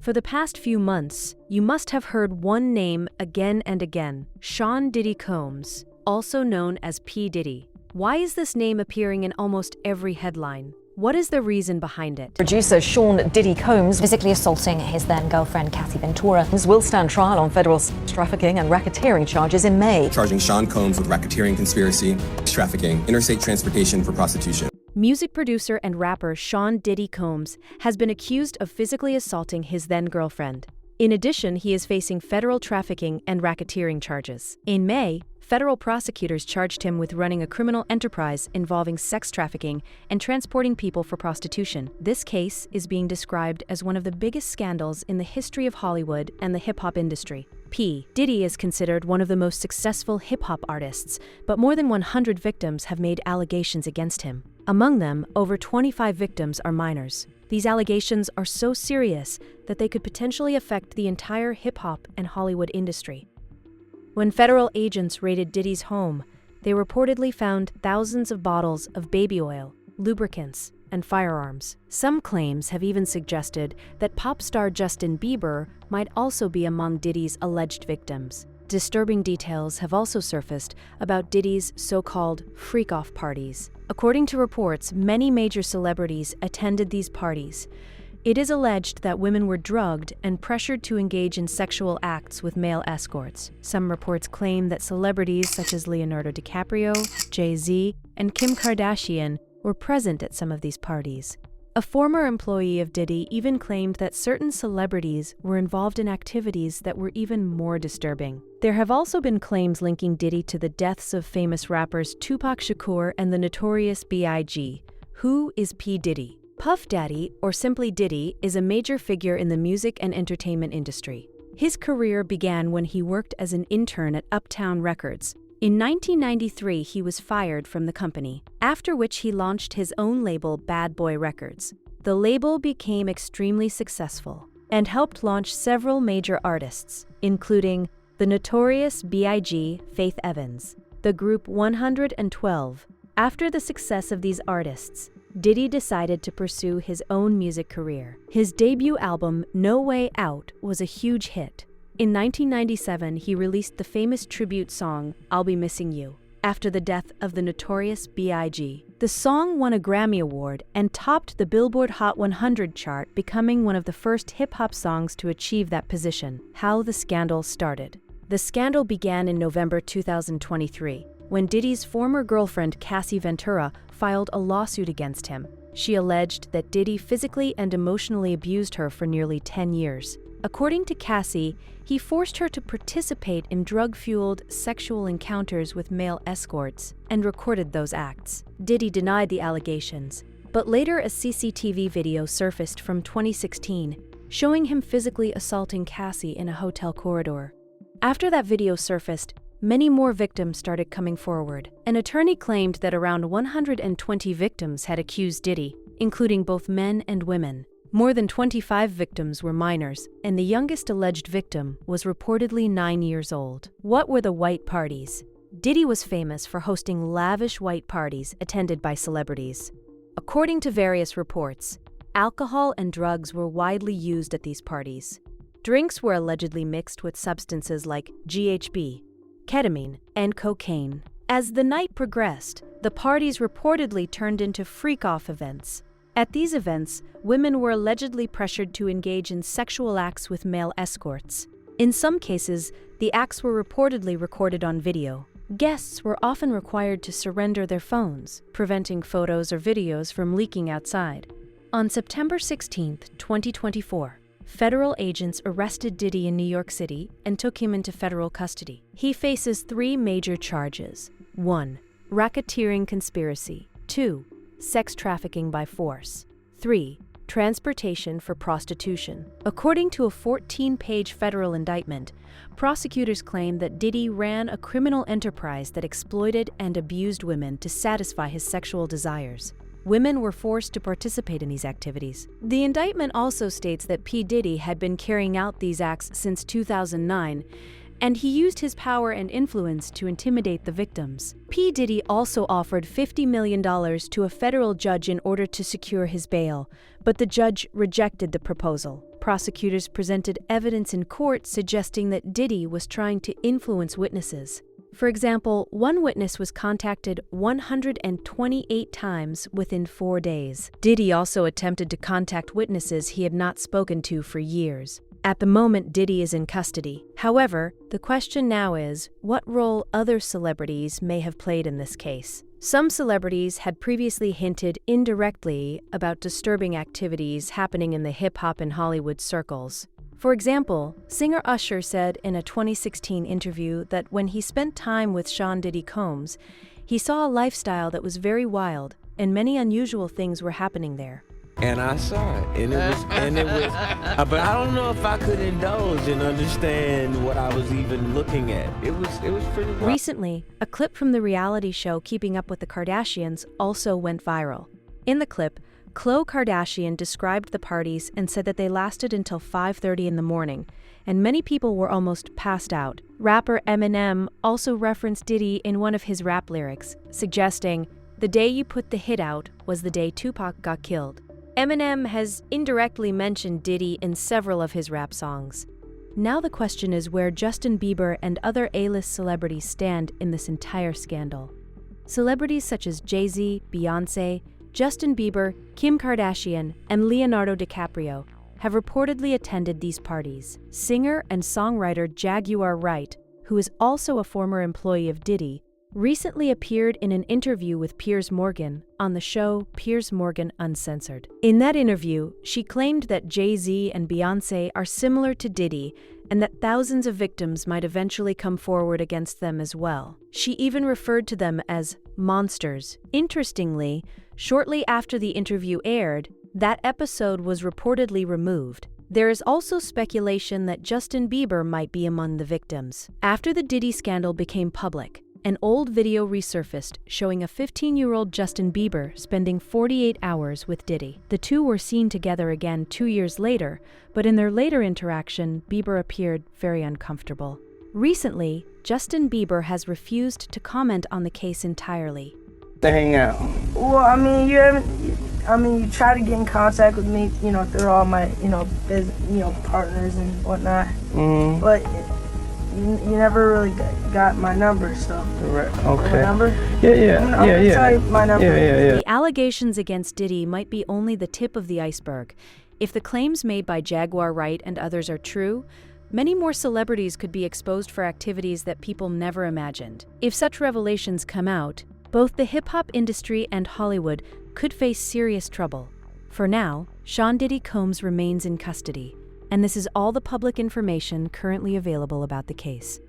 For the past few months, you must have heard one name again and again: Sean Diddy Combs, also known as P. Diddy. Why is this name appearing in almost every headline? What is the reason behind it? Producer Sean Diddy Combs, physically assaulting his then-girlfriend Kathy Ventura, will stand trial on federal trafficking and racketeering charges in May. Charging Sean Combs with racketeering conspiracy, trafficking, interstate transportation for prostitution. Music producer and rapper Sean Diddy Combs has been accused of physically assaulting his then-girlfriend. In addition, he is facing federal trafficking and racketeering charges. In May, federal prosecutors charged him with running a criminal enterprise involving sex trafficking and transporting people for prostitution. This case is being described as one of the biggest scandals in the history of Hollywood and the hip-hop industry. P. Diddy is considered one of the most successful hip-hop artists, but more than 100 victims have made allegations against him. Among them, over 25 victims are minors. These allegations are so serious that they could potentially affect the entire hip-hop and Hollywood industry. When federal agents raided Diddy's home, they reportedly found thousands of bottles of baby oil, lubricants, and firearms. Some claims have even suggested that pop star Justin Bieber might also be among Diddy's alleged victims. Disturbing details have also surfaced about Diddy's so-called freak-off parties. According to reports, many major celebrities attended these parties. It is alleged that women were drugged and pressured to engage in sexual acts with male escorts. Some reports claim that celebrities such as Leonardo DiCaprio, Jay-Z, and Kim Kardashian were present at some of these parties. A former employee of Diddy even claimed that certain celebrities were involved in activities that were even more disturbing. There have also been claims linking Diddy to the deaths of famous rappers Tupac Shakur and the Notorious B.I.G. Who is P. Diddy? Puff Daddy, or simply Diddy, is a major figure in the music and entertainment industry. His career began when he worked as an intern at Uptown Records. In 1993, he was fired from the company, after which he launched his own label, Bad Boy Records. The label became extremely successful and helped launch several major artists, including the Notorious B.I.G., Faith Evans, the group 112. After the success of these artists, Diddy decided to pursue his own music career. His debut album, No Way Out, was a huge hit. In 1997, he released the famous tribute song, I'll Be Missing You, after the death of the Notorious B.I.G. The song won a Grammy Award and topped the Billboard Hot 100 chart, becoming one of the first hip-hop songs to achieve that position. How the scandal started. The scandal began in November 2023, when Diddy's former girlfriend Kathy Ventura filed a lawsuit against him. She alleged that Diddy physically and emotionally abused her for nearly 10 years. According to Cassie, he forced her to participate in drug-fueled sexual encounters with male escorts and recorded those acts. Diddy denied the allegations, but later a CCTV video surfaced from 2016 showing him physically assaulting Cassie in a hotel corridor. After that video surfaced, many more victims started coming forward. An attorney claimed that around 120 victims had accused Diddy, including both men and women. More than 25 victims were minors, and the youngest alleged victim was reportedly 9 years old. What were the white parties? Diddy was famous for hosting lavish white parties attended by celebrities. According to various reports, alcohol and drugs were widely used at these parties. Drinks were allegedly mixed with substances like GHB, ketamine, and cocaine. As the night progressed, the parties reportedly turned into freak-off events. At these events, women were allegedly pressured to engage in sexual acts with male escorts. In some cases, the acts were reportedly recorded on video. Guests were often required to surrender their phones, preventing photos or videos from leaking outside. On September 16, 2024, federal agents arrested Diddy in New York City and took him into federal custody. He faces 3 major charges. 1. Racketeering conspiracy. 2. Sex trafficking by force. 3. Transportation for prostitution. According to a 14-page federal indictment, prosecutors claim that Diddy ran a criminal enterprise that exploited and abused women to satisfy his sexual desires. Women were forced to participate in these activities. The indictment also states that P. Diddy had been carrying out these acts since 2009 and he used his power and influence to intimidate the victims. P. Diddy also offered $50 million to a federal judge in order to secure his bail, but the judge rejected the proposal. Prosecutors presented evidence in court suggesting that Diddy was trying to influence witnesses. For example, one witness was contacted 128 times within 4 days. Diddy also attempted to contact witnesses he had not spoken to for years. At the moment, Diddy is in custody. However, the question now is, what role other celebrities may have played in this case? Some celebrities had previously hinted indirectly about disturbing activities happening in the hip-hop and Hollywood circles. For example, singer Usher said in a 2016 interview that when he spent time with Sean Diddy Combs, he saw a lifestyle that was very wild, and many unusual things were happening there. And I saw it, and it was, but I don't know if I could indulge and understand what I was even looking at. It was pretty wild. Recently, a clip from the reality show Keeping Up with the Kardashians also went viral. In the clip, Khloe Kardashian described the parties and said that they lasted until 5:30 in the morning, and many people were almost passed out. Rapper Eminem also referenced Diddy in one of his rap lyrics, suggesting, "The day you put the hit out was the day Tupac got killed." Eminem has indirectly mentioned Diddy in several of his rap songs. Now the question is where Justin Bieber and other A-list celebrities stand in this entire scandal. Celebrities such as Jay-Z, Beyoncé, Justin Bieber, Kim Kardashian, and Leonardo DiCaprio have reportedly attended these parties. Singer and songwriter Jaguar Wright, who is also a former employee of Diddy, recently appeared in an interview with Piers Morgan on the show Piers Morgan Uncensored. In that interview, she claimed that Jay-Z and Beyoncé are similar to Diddy and that thousands of victims might eventually come forward against them as well. She even referred to them as monsters. Interestingly, shortly after the interview aired, that episode was reportedly removed. There is also speculation that Justin Bieber might be among the victims. After the Diddy scandal became public, an old video resurfaced showing a 15-year-old Justin Bieber spending 48 hours with Diddy. The two were seen together again 2 years later, but in their later interaction, Bieber appeared very uncomfortable. Recently, Justin Bieber has refused to comment on the case entirely. To hang out. Well, I mean, you try to get in contact with me, through all my, partners and whatnot. Mm-hmm. But you never really got my number, so. Okay. My number? Yeah. I'm gonna tell you my number. Yeah. The allegations against Diddy might be only the tip of the iceberg. If the claims made by Jaguar Wright and others are true, many more celebrities could be exposed for activities that people never imagined. If such revelations come out, both the hip-hop industry and Hollywood could face serious trouble. For now, Sean Diddy Combs remains in custody, and this is all the public information currently available about the case.